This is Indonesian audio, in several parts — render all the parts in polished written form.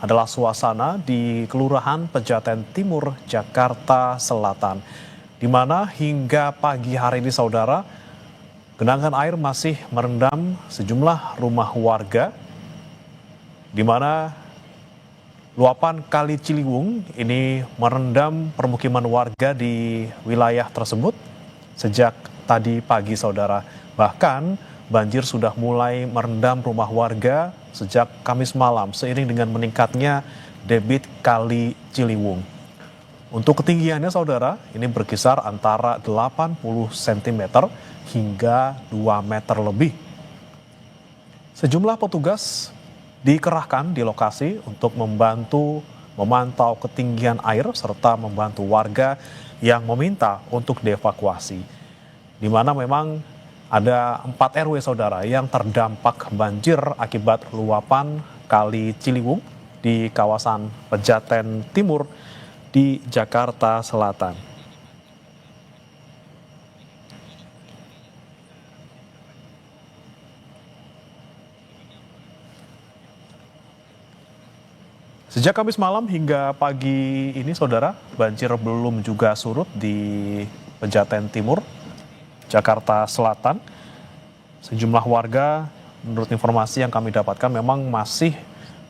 adalah suasana di Kelurahan Pejaten Timur, Jakarta Selatan, di mana hingga pagi hari ini saudara, genangan air masih merendam sejumlah rumah warga, di mana luapan Kali Ciliwung ini merendam permukiman warga di wilayah tersebut sejak tadi pagi saudara. Bahkan banjir sudah mulai merendam rumah warga sejak Kamis malam seiring dengan meningkatnya debit Kali Ciliwung. Untuk ketinggiannya saudara, ini berkisar antara 80 cm hingga 2 meter lebih. Sejumlah petugas dikerahkan di lokasi untuk membantu memantau ketinggian air serta membantu warga yang meminta untuk dievakuasi. Di mana memang ada 4 RW saudara yang terdampak banjir akibat luapan Kali Ciliwung di kawasan Pejaten Timur di Jakarta Selatan. Sejak Kamis malam hingga pagi ini saudara, banjir belum juga surut di Pejaten Timur, Jakarta Selatan. Sejumlah warga menurut informasi yang kami dapatkan memang masih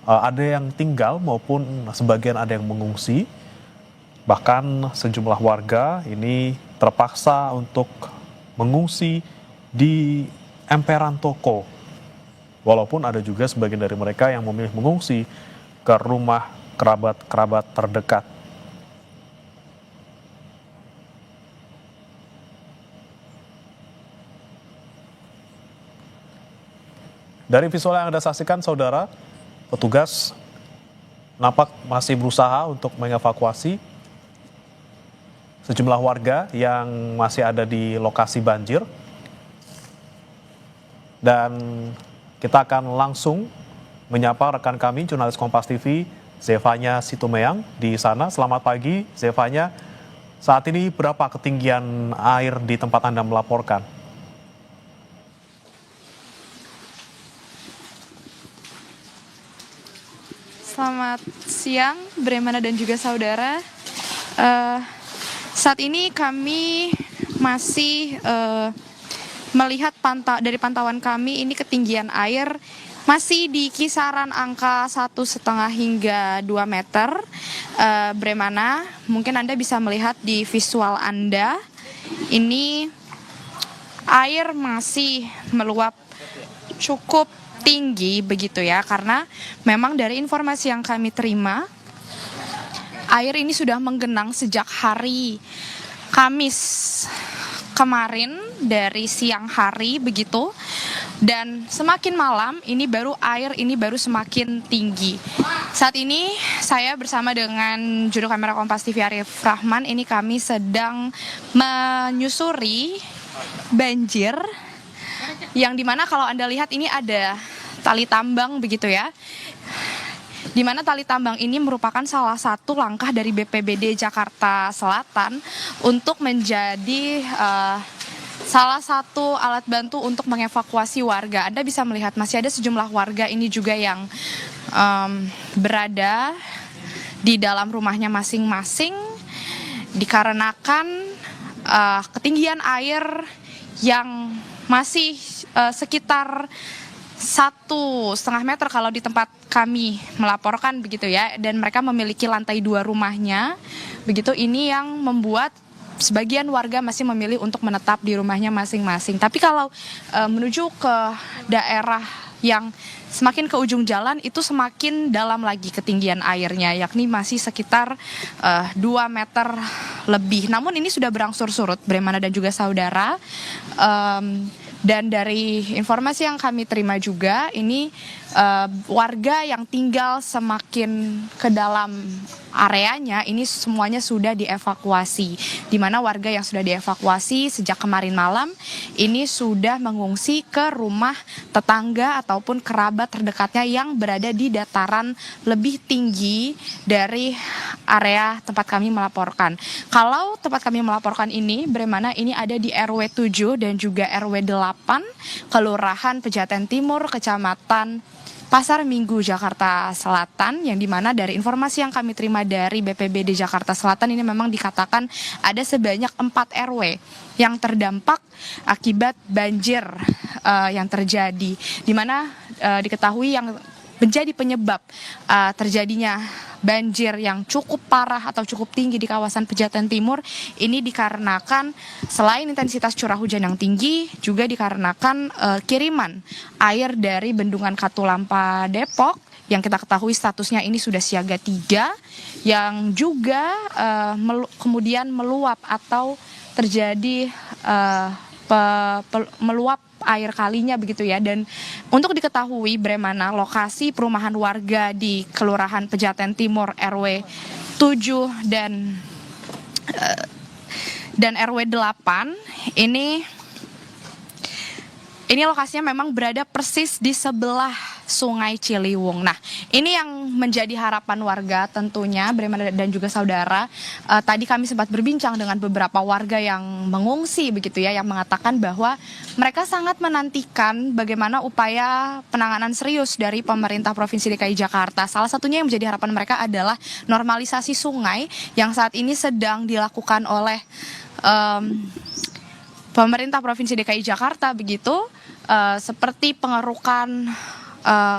ada yang tinggal maupun sebagian ada yang mengungsi. Bahkan sejumlah warga ini terpaksa untuk mengungsi di emperan toko. Walaupun ada juga sebagian dari mereka yang memilih mengungsi ke rumah kerabat-kerabat terdekat. Dari visual yang Anda saksikan, saudara, petugas nampak masih berusaha untuk mengevakuasi sejumlah warga yang masih ada di lokasi banjir. Dan kita akan langsung menyapa rekan kami, jurnalis Kompas TV, Zevanya Situmeang di sana. Selamat pagi, Zevanya. Saat ini berapa ketinggian air di tempat Anda melaporkan? Selamat siang, Bremana dan juga saudara. Saat ini kami masih melihat dari pantauan kami ini ketinggian air masih di kisaran angka 1,5 hingga 2 meter. Bremana, mungkin Anda bisa melihat di visual Anda, ini air masih meluap cukup tinggi begitu ya, karena memang dari informasi yang kami terima, air ini sudah menggenang sejak hari Kamis kemarin dari siang hari begitu. Dan semakin malam air ini baru semakin tinggi. Saat ini saya bersama dengan juru kamera Kompas TV Arif Rahman, ini kami sedang menyusuri banjir yang dimana kalau Anda lihat ini ada tali tambang begitu ya. Di mana tali tambang ini merupakan salah satu langkah dari BPBD Jakarta Selatan untuk menjadi salah satu alat bantu untuk mengevakuasi warga. Anda bisa melihat masih ada sejumlah warga ini juga yang berada di dalam rumahnya masing-masing dikarenakan ketinggian air yang masih sekitar 1,5 meter kalau di tempat kami melaporkan begitu ya, dan mereka memiliki lantai 2 rumahnya begitu. Ini yang membuat sebagian warga masih memilih untuk menetap di rumahnya masing-masing. Tapi kalau menuju ke daerah yang semakin ke ujung jalan itu semakin dalam lagi ketinggian airnya, yakni masih sekitar 2 meter lebih. Namun ini sudah berangsur surut, Bremana dan juga saudara. Dan dari informasi yang kami terima juga, ini warga yang tinggal semakin ke dalam areanya ini semuanya sudah dievakuasi. Di mana warga yang sudah dievakuasi sejak kemarin malam ini sudah mengungsi ke rumah tetangga ataupun kerabat terdekatnya yang berada di dataran lebih tinggi dari area tempat kami melaporkan. Kalau tempat kami melaporkan ini, Bremana, ini ada di RW 7 dan juga RW 8, Kelurahan Pejaten Timur, Kecamatan Pasar Minggu Jakarta Selatan, yang dimana dari informasi yang kami terima dari BPBD Jakarta Selatan ini memang dikatakan ada sebanyak 4 RW yang terdampak akibat banjir yang terjadi, dimana diketahui yang menjadi penyebab terjadinya banjir yang cukup parah atau cukup tinggi di kawasan Pejaten Timur ini dikarenakan selain intensitas curah hujan yang tinggi, juga dikarenakan kiriman air dari Bendungan Katulampa Depok yang kita ketahui statusnya ini sudah siaga 3, yang juga kemudian meluap atau terjadi meluap air kalinya begitu ya. Dan untuk diketahui Bremana, lokasi perumahan warga di Kelurahan Pejaten Timur RW 7 dan RW 8 ini lokasinya memang berada persis di sebelah Sungai Ciliwung. Nah, ini yang menjadi harapan warga tentunya, Bremana dan juga saudara. Tadi kami sempat berbincang dengan beberapa warga yang mengungsi begitu ya, yang mengatakan bahwa mereka sangat menantikan bagaimana upaya penanganan serius dari pemerintah Provinsi DKI Jakarta. Salah satunya yang menjadi harapan mereka adalah normalisasi sungai yang saat ini sedang dilakukan oleh pemerintah Provinsi DKI Jakarta begitu, seperti pengerukan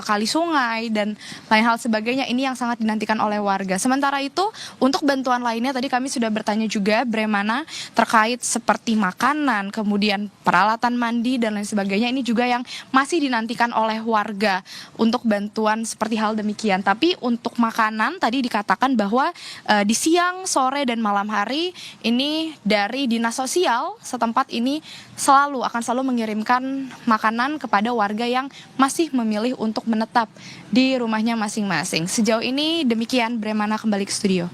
kali sungai dan lain hal sebagainya, ini yang sangat dinantikan oleh warga. Sementara itu untuk bantuan lainnya tadi kami sudah bertanya juga Bremana terkait seperti makanan, kemudian peralatan mandi dan lain sebagainya, ini juga yang masih dinantikan oleh warga untuk bantuan seperti hal demikian. Tapi untuk makanan tadi dikatakan bahwa di siang, sore dan malam hari ini dari Dinas Sosial setempat ini akan selalu mengirimkan makanan kepada warga yang masih memilih untuk menetap di rumahnya masing-masing. Sejauh ini demikian, Bremana kembali ke studio.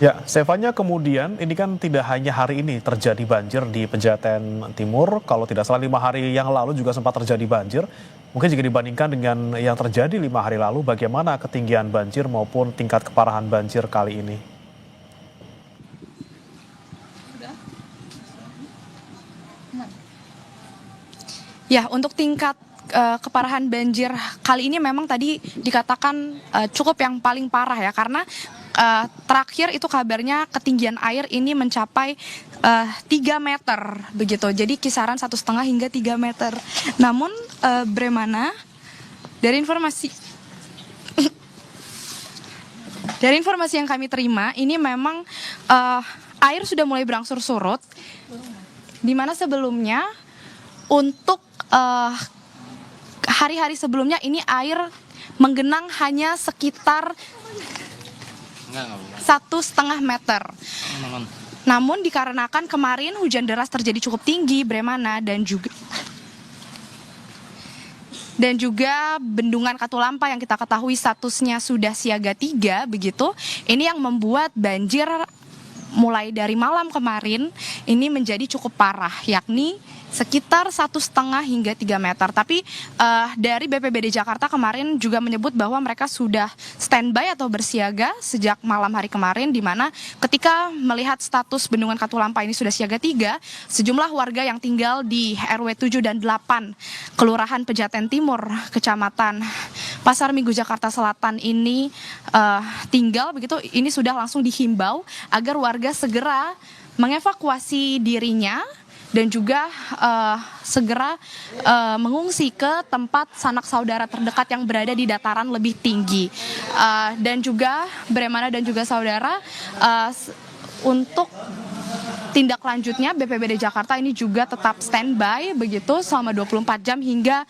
Ya, Stefania, kemudian ini kan tidak hanya hari ini terjadi banjir di Pejaten Timur, kalau tidak salah 5 hari yang lalu juga sempat terjadi banjir. Mungkin jika dibandingkan dengan yang terjadi 5 hari lalu, bagaimana ketinggian banjir maupun tingkat keparahan banjir kali ini? Ya, untuk tingkat keparahan banjir kali ini memang tadi dikatakan cukup yang paling parah ya, karena terakhir itu kabarnya ketinggian air ini mencapai 3 meter begitu, jadi kisaran 1,5 hingga 3 meter. Namun Bremana dari informasi yang kami terima ini memang air sudah mulai berangsur surut, di mana sebelumnya untuk hari-hari sebelumnya ini air menggenang hanya sekitar 1,5 meter. Namun dikarenakan kemarin hujan deras terjadi cukup tinggi, Bremana, dan juga Bendungan Katulampa yang kita ketahui statusnya sudah siaga 3 begitu, ini yang membuat banjir mulai dari malam kemarin ini menjadi cukup parah, yakni sekitar 1,5 hingga 3 meter. Tapi dari BPBD Jakarta kemarin juga menyebut bahwa mereka sudah standby atau bersiaga sejak malam hari kemarin, di mana ketika melihat status Bendungan Katulampa ini sudah siaga 3, sejumlah warga yang tinggal di RW 7 dan 8 Kelurahan Pejaten Timur, Kecamatan Pasar Minggu Jakarta Selatan ini tinggal begitu, ini sudah langsung dihimbau agar warga segera mengevakuasi dirinya dan juga segera mengungsi ke tempat sanak saudara terdekat yang berada di dataran lebih tinggi. Dan juga Bremana dan juga saudara, untuk tindak lanjutnya BPBD Jakarta ini juga tetap standby begitu selama 24 jam hingga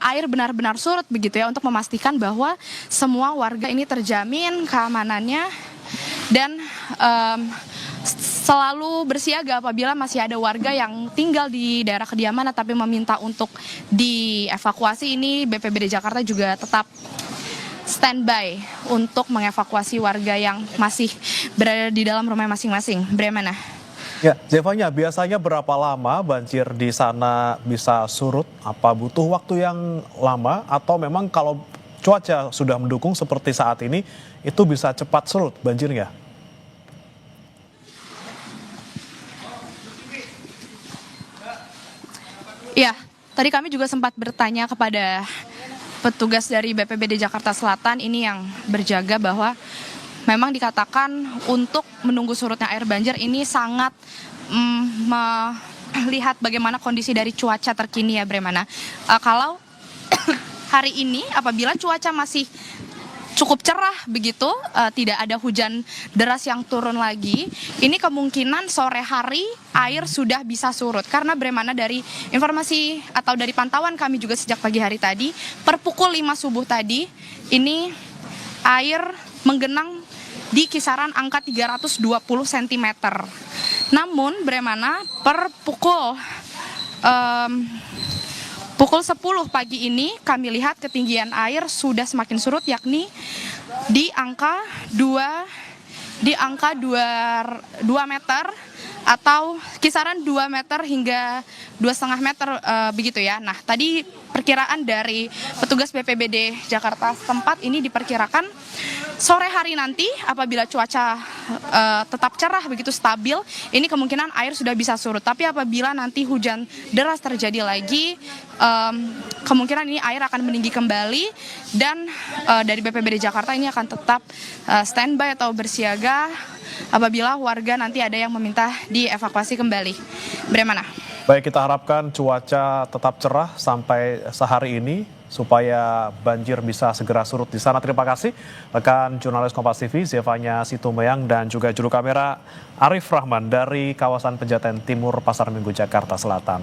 air benar-benar surut begitu ya, untuk memastikan bahwa semua warga ini terjamin keamanannya dan selalu bersiaga apabila masih ada warga yang tinggal di daerah kediaman tapi meminta untuk dievakuasi. Ini BPBD Jakarta juga tetap standby untuk mengevakuasi warga yang masih berada di dalam rumah masing-masing. Bremana. Ya, Zevanya, biasanya berapa lama banjir di sana bisa surut? Apa butuh waktu yang lama atau memang kalau cuaca sudah mendukung seperti saat ini itu bisa cepat surut banjirnya? Ya, tadi kami juga sempat bertanya kepada petugas dari BPBD Jakarta Selatan ini yang berjaga bahwa memang dikatakan untuk menunggu surutnya air banjir ini sangat melihat bagaimana kondisi dari cuaca terkini ya Bremana. Kalau hari ini apabila cuaca masih cukup cerah begitu, tidak ada hujan deras yang turun lagi, ini kemungkinan sore hari air sudah bisa surut. Karena Bremana dari informasi atau dari pantauan kami juga sejak pagi hari tadi, per pukul 5 subuh tadi, ini air menggenang di kisaran angka 320 cm. Namun Bremana per pukul 10 pagi ini kami lihat ketinggian air sudah semakin surut, yakni di angka 2 meter atau kisaran 2 meter hingga 2,5 meter begitu ya. Nah, tadi perkiraan dari petugas BPBD Jakarta setempat ini diperkirakan sore hari nanti apabila cuaca tetap cerah begitu stabil, ini kemungkinan air sudah bisa surut. Tapi apabila nanti hujan deras terjadi lagi, kemungkinan ini air akan meninggi kembali dan dari BPBD Jakarta ini akan tetap standby atau bersiaga apabila warga nanti ada yang meminta dievakuasi kembali. Bremana. Baik, kita harapkan cuaca tetap cerah sampai sehari ini supaya banjir bisa segera surut di sana. Terima kasih rekan jurnalis Kompas TV Zevanya Situmeyang dan juga juru kamera Arif Rahman dari kawasan Pejaten Timur Pasar Minggu Jakarta Selatan.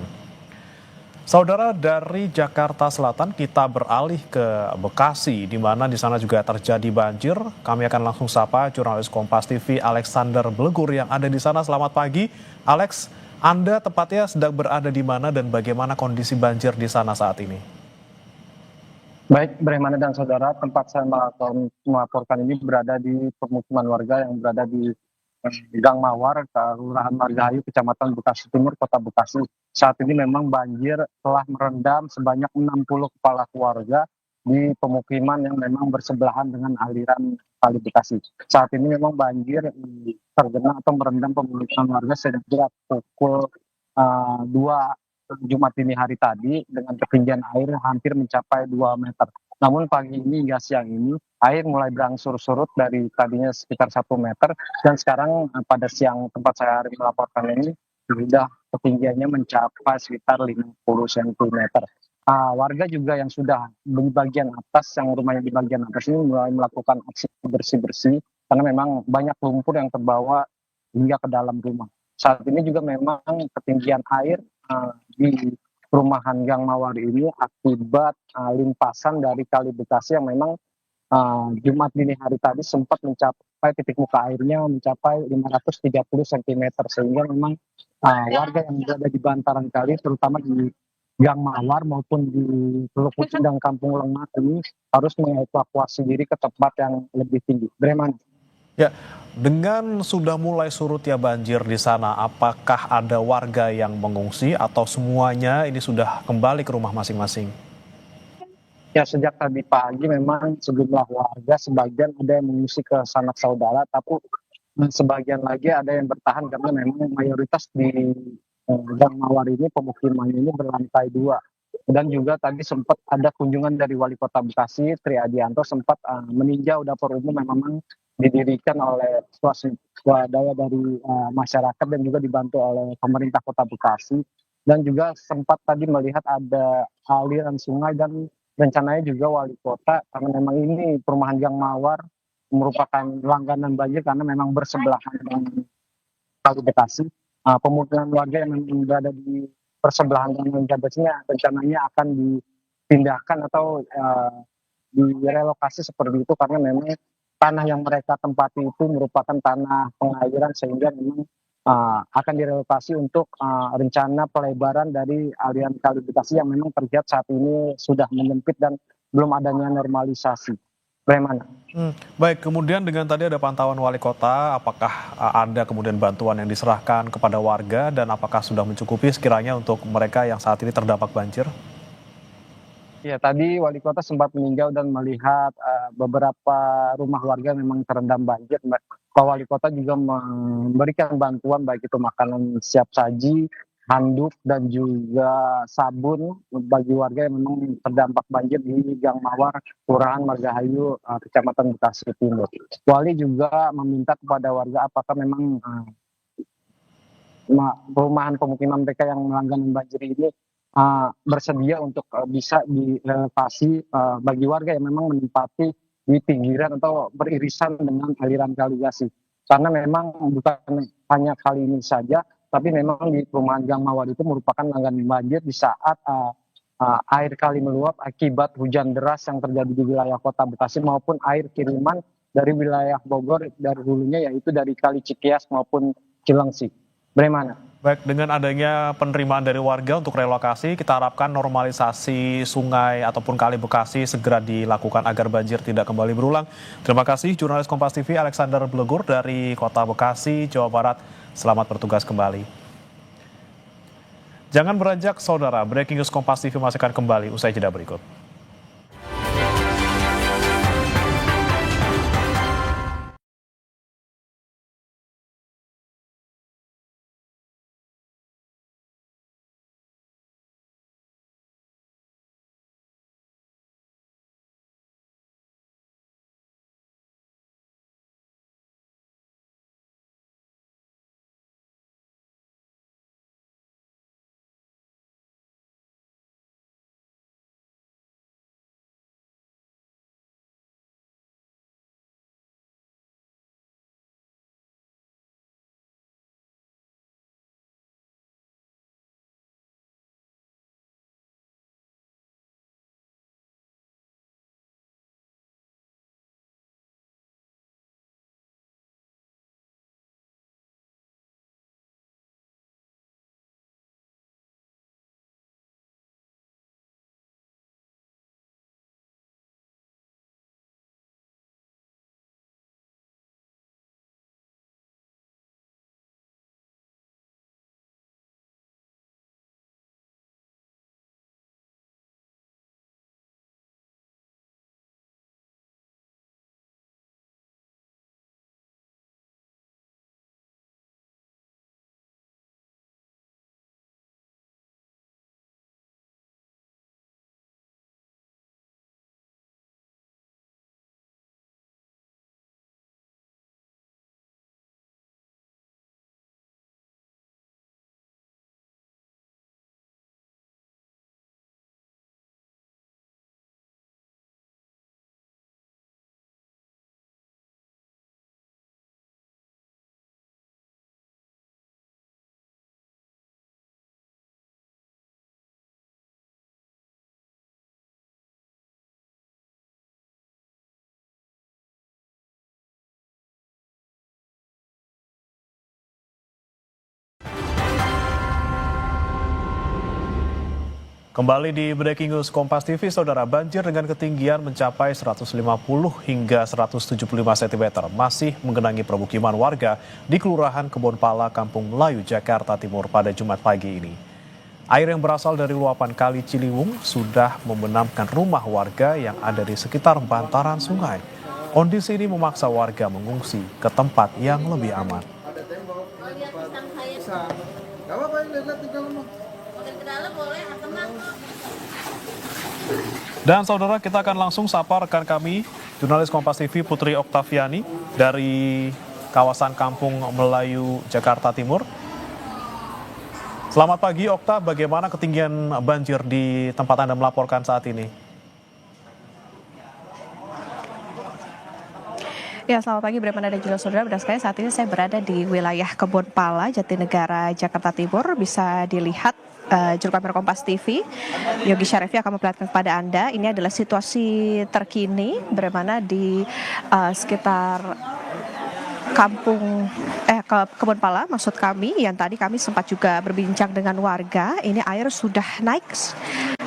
Saudara, dari Jakarta Selatan kita beralih ke Bekasi, di mana di sana juga terjadi banjir. Kami akan langsung sapa jurnalis Kompas TV Alexander Blegur yang ada di sana. Selamat pagi, Alex. Anda tepatnya sedang berada di mana dan bagaimana kondisi banjir di sana saat ini? Baik, Bremana dan saudara, tempat saya melaporkan ini berada di pemukiman warga yang berada di Gang Mawar, Kelurahan Margahayu, Kecamatan Bekasi Timur, Kota Bekasi. Saat ini memang banjir telah merendam sebanyak 60 kepala keluarga di pemukiman yang memang bersebelahan dengan aliran Kali Bekasi. Saat ini memang banjir tergenang atau merendam pemukiman warga sejak pukul 2 Jumat dini hari tadi dengan ketinggian air hampir mencapai 2 meter. Namun pagi ini hingga siang ini air mulai berangsur surut dari tadinya sekitar 1 meter dan sekarang pada siang tempat saya melaporkan ini sudah ketinggiannya mencapai sekitar 50 cm. Warga juga yang sudah di bagian atas, yang rumahnya di bagian atas ini mulai melakukan aksi bersih-bersih karena memang banyak lumpur yang terbawa hingga ke dalam rumah. Saat ini juga memang ketinggian air di perumahan Gang Mawar ini akibat limpasan dari Kali Bekasi yang memang Jumat dini hari tadi sempat mencapai titik muka airnya mencapai 530 cm sehingga memang warga yang berada di bantaran kali terutama di Gang Mawar maupun di Teluk Pucung dan Kampung Lengah ini harus mengevakuasi diri ke tempat yang lebih tinggi. Breman. Ya, dengan sudah mulai surut ya banjir di sana, apakah ada warga yang mengungsi atau semuanya ini sudah kembali ke rumah masing-masing? Ya, sejak tadi pagi memang sejumlah warga sebagian ada yang mengungsi ke sanak saudara, tapi sebagian lagi ada yang bertahan karena memang mayoritas di Gang Mawar ini pemukimannya ini berlantai 2. Dan juga tadi sempat ada kunjungan dari Wali Kota Bekasi, Tri Adianto, sempat meninjau dapur umum yang memang didirikan oleh swadaya dari masyarakat dan juga dibantu oleh pemerintah Kota Bekasi. Dan juga sempat tadi melihat ada aliran sungai dan rencananya juga Wali Kota, karena memang ini perumahan Gang Mawar merupakan langganan banjir karena memang bersebelahan dengan Kali Bekasi. Pemukiman warga yang memang berada di persebelahan dengan Bekasinya rencananya akan dipindahkan atau direlokasi seperti itu karena memang tanah yang mereka tempati itu merupakan tanah pengairan sehingga memang akan direlokasi untuk rencana pelebaran dari aliran Kali Bekasi yang memang terlihat saat ini sudah menyempit dan belum adanya normalisasi. Bagaimana? Baik, kemudian dengan tadi ada pantauan wali kota, apakah ada kemudian bantuan yang diserahkan kepada warga dan apakah sudah mencukupi sekiranya untuk mereka yang saat ini terdampak banjir? Ya, tadi wali kota sempat meninjau dan melihat beberapa rumah warga memang terendam banjir. Pak Wali Kota juga memberikan bantuan baik itu makanan siap saji handuk dan juga sabun bagi warga yang memang terdampak banjir di Gang Mawar, Kelurahan Margahayu, Kecamatan Bekasi Timur. Wali juga meminta kepada warga apakah memang perumahan pemukiman mereka yang langganan banjir ini bersedia untuk bisa direlokasi bagi warga yang memang menempati di pinggiran atau beririsan dengan aliran kaligasih. Karena memang bukan hanya kali ini saja, tapi memang di perumahan Gang Mawar itu merupakan langganan banjir di saat air kali meluap akibat hujan deras yang terjadi di wilayah Kota Bekasi maupun air kiriman dari wilayah Bogor dari hulunya yaitu dari Kali Cikias maupun Cilengsi. Bagaimana? Baik, dengan adanya penerimaan dari warga untuk relokasi, kita harapkan normalisasi sungai ataupun kali Bekasi segera dilakukan agar banjir tidak kembali berulang. Terima kasih jurnalis Kompas TV Alexander Blegur dari Kota Bekasi, Jawa Barat. Selamat bertugas kembali. Jangan beranjak, saudara. Breaking News Kompas TV masih akan kembali usai jeda berikut. Kembali di Breaking News Kompas TV, saudara, banjir dengan ketinggian mencapai 150 hingga 175 cm masih menggenangi permukiman warga di Kelurahan Kebonpala, Kampung Melayu, Jakarta Timur pada Jumat pagi ini. Air yang berasal dari luapan Kali Ciliwung sudah membenamkan rumah warga yang ada di sekitar bantaran sungai. Kondisi ini memaksa warga mengungsi ke tempat yang lebih aman. Dan saudara, kita akan langsung sapa rekan kami, jurnalis Kompas TV Putri Oktaviani dari kawasan Kampung Melayu, Jakarta Timur. Selamat pagi Okta, bagaimana ketinggian banjir di tempat Anda melaporkan saat ini? Ya, selamat pagi Bremana dan juga saudara. Benar sekali, saat ini saya berada di wilayah Kebonpala, Jatinegara, Jakarta Timur. Bisa dilihat juru kamera Kompas TV, Yogi Syarifi akan memperlihatkan kepada Anda. Ini adalah situasi terkini Bremana di sekitar Kebonpala, maksud kami, yang tadi kami sempat juga berbincang dengan warga. Ini air sudah naik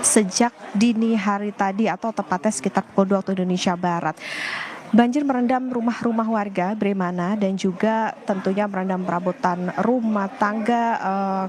sejak dini hari tadi atau tepatnya sekitar pukul 2 waktu Indonesia Barat. Banjir merendam rumah-rumah warga Bremana dan juga tentunya merendam perabotan rumah tangga,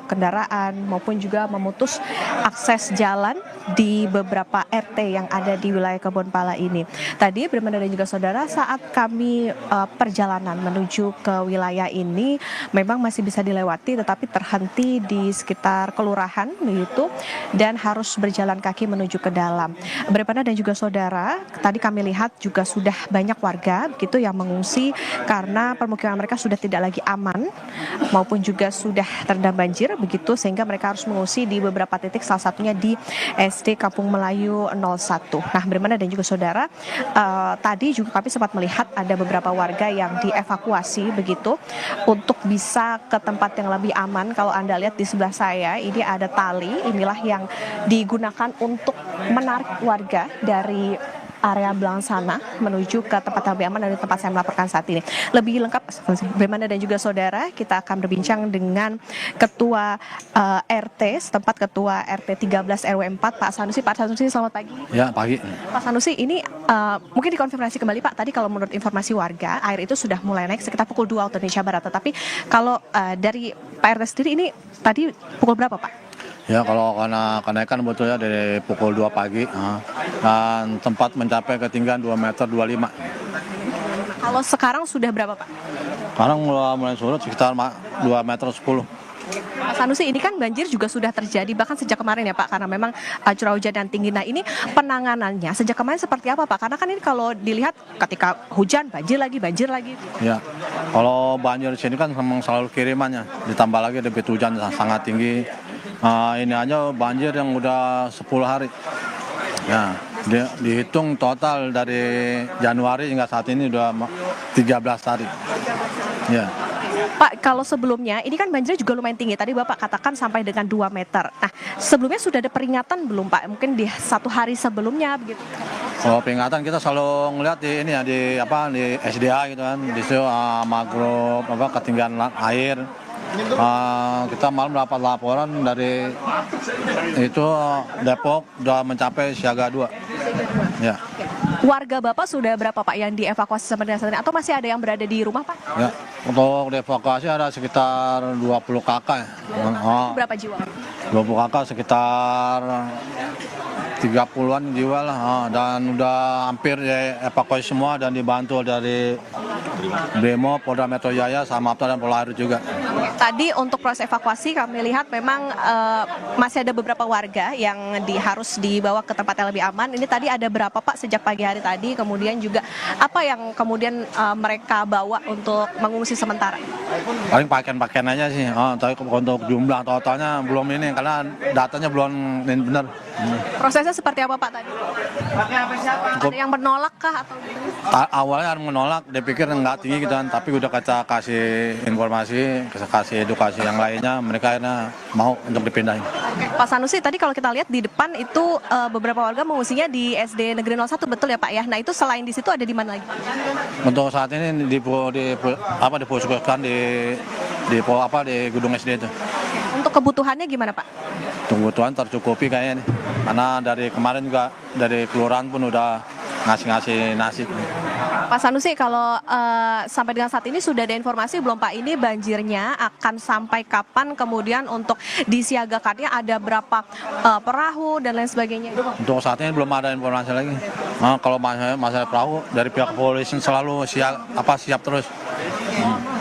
kendaraan maupun juga memutus akses jalan di beberapa RT yang ada di wilayah Kebonpala ini. Tadi Bremana dan juga saudara saat kami perjalanan menuju ke wilayah ini memang masih bisa dilewati tetapi terhenti di sekitar kelurahan begitu dan harus berjalan kaki menuju ke dalam. Bremana dan juga saudara, tadi kami lihat juga sudah banyak warga begitu yang mengungsi karena permukiman mereka sudah tidak lagi aman maupun juga sudah terendam banjir begitu sehingga mereka harus mengungsi di beberapa titik, salah satunya di SD Kampung Melayu 01. Nah, Bremana dan juga saudara, tadi juga kami sempat melihat ada beberapa warga yang dievakuasi begitu untuk bisa ke tempat yang lebih aman. Kalau Anda lihat di sebelah saya ini ada tali, inilah yang digunakan untuk menarik warga dari area belakang sana menuju ke tempat yang lebih aman dari tempat saya melaporkan saat ini. Lebih lengkap Bremana dan juga saudara, kita akan berbincang dengan Ketua RT setempat, Ketua RT 13 RW 4 Pak Sanusi. Pak Sanusi, selamat pagi. Ya, pagi. Pak Sanusi, ini mungkin dikonfirmasi kembali Pak, tadi kalau menurut informasi warga air itu sudah mulai naik sekitar pukul 2 waktu Indonesia Barat, tetapi kalau dari Pak RT sendiri ini tadi pukul berapa Pak? Ya, kalau karena kenaikan betulnya dari pukul 2 pagi dan tempat mencapai ketinggian 2,25 meter. Kalau sekarang sudah berapa Pak? Sekarang mulai surut sekitar 2,10 meter. Pak Sanusi, ini kan banjir juga sudah terjadi bahkan sejak kemarin ya Pak, karena memang curah hujan dan tinggi. Nah, ini penanganannya sejak kemarin seperti apa Pak? Karena kan ini kalau dilihat ketika hujan banjir lagi. Ya, kalau banjir di sini kan memang selalu kirimannya, ditambah lagi debit hujan sangat tinggi. Ini aja banjir yang udah 10 hari. Ya, dihitung total dari Januari hingga saat ini udah 13 hari. Ya. Pak, kalau sebelumnya ini kan banjirnya juga lumayan tinggi. Tadi Bapak katakan sampai dengan 2 meter. Nah, sebelumnya sudah ada peringatan belum Pak? Mungkin di 1 hari sebelumnya begitu. Kalau peringatan kita selalu ngeliat di ini ya di SDA gitu kan, di situ mangrove ketinggian air. Kita malam dapat laporan dari itu Depok udah mencapai siaga 2. Ya. Warga Bapak sudah berapa Pak yang dievakuasi sampai dengan saat ini? Atau masih ada yang berada di rumah Pak? Ya, untuk dievakuasi ada sekitar 20 kakak. Berapa jiwa? 20 kakak sekitar 30-an jiwa lah, dan udah hampir dievakuasi semua dan dibantu dari Brimo, Polda Metro Jaya, Samapta dan Polari juga. Tadi untuk proses evakuasi kami lihat memang masih ada beberapa warga yang harus dibawa ke tempat yang lebih aman. Ini tadi ada berapa Pak sejak pagi hari tadi? Kemudian juga apa yang kemudian mereka bawa untuk mengungsi sementara? Paling pakaian aja sih, tapi untuk jumlah totalnya belum ini karena datanya belum benar. Prosesnya seperti apa Pak tadi? Ada yang menolak kah atau gitu? Awalnya ada menolak, dia pikir nggak tinggi gitu kan, tapi udah kita kasih informasi, kasih edukasi yang lainnya, mereka akhirnya mau untuk dipindahin. Pak Sanusi, tadi kalau kita lihat di depan itu beberapa warga mengungsinya di SD Negeri 01, betul ya Pak ya? Nah, itu selain di situ ada di mana lagi? Untuk saat ini diposuskan di gedung SD itu. Untuk kebutuhannya gimana Pak? Kebutuhan tercukupi kayaknya nih. Karena dari kemarin juga dari kelurahan pun udah ngasih nasi. Pak Sanusi, kalau sampai dengan saat ini sudah ada informasi belum Pak, ini banjirnya akan sampai kapan, kemudian untuk disiagakannya ada berapa perahu dan lain sebagainya? Untuk saat ini belum ada informasi lagi. Kalau masalah perahu dari pihak kepolisian selalu siap terus.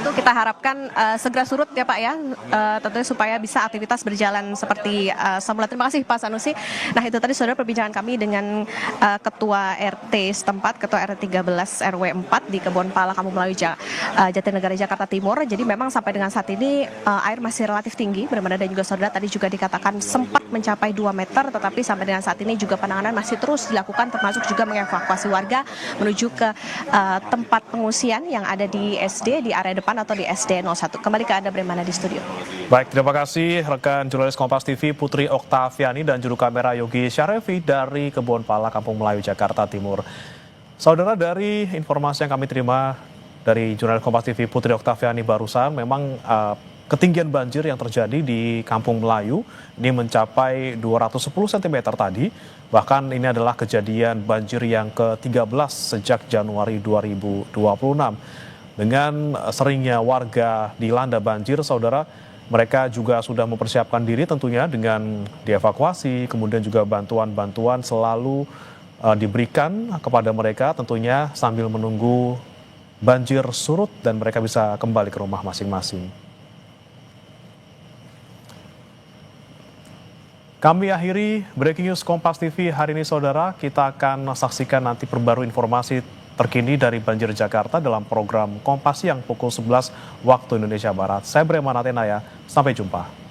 Itu kita harapkan segera surut ya Pak ya, tentunya supaya bisa aktivitas berjalan seperti semula. Terima kasih Pak Sanusi. Nah, itu tadi saudara perbincangan kami dengan Ketua RT setempat, Ketua RT 13 RW 4 di Kebonpala, Kampung Melayu, Jatinegara, Jakarta Timur. Jadi memang sampai dengan saat ini air masih relatif tinggi. Benar-benar dan juga saudara tadi juga dikatakan sempat mencapai 2 meter, tetapi sampai dengan saat ini juga penanganan masih terus dilakukan, termasuk juga mengevakuasi warga menuju ke tempat pengungsian yang ada di SD, di area depan atau di SD 01. Kembali ke Anda Bremana di studio. Baik, terima kasih rekan jurnalis Kompas TV Putri Oktaviani dan juru kamera Yogi Syarefi dari Kebonpala, Kampung Melayu, Jakarta Timur. Saudara, dari informasi yang kami terima dari jurnalis Kompas TV Putri Oktaviani barusan, memang ketinggian banjir yang terjadi di Kampung Melayu ini mencapai 210 cm tadi. Bahkan ini adalah kejadian banjir yang ke-13 sejak Januari 2026. Dengan seringnya warga dilanda banjir, saudara, mereka juga sudah mempersiapkan diri tentunya dengan dievakuasi, kemudian juga bantuan-bantuan selalu diberikan kepada mereka tentunya sambil menunggu banjir surut dan mereka bisa kembali ke rumah masing-masing. Kami akhiri Breaking News Kompas TV hari ini, saudara. Kita akan saksikan nanti perbarui informasi terkini dari banjir Jakarta dalam program Kompas Siang pukul 11 waktu Indonesia Barat. Saya Breman Atenaya, sampai jumpa.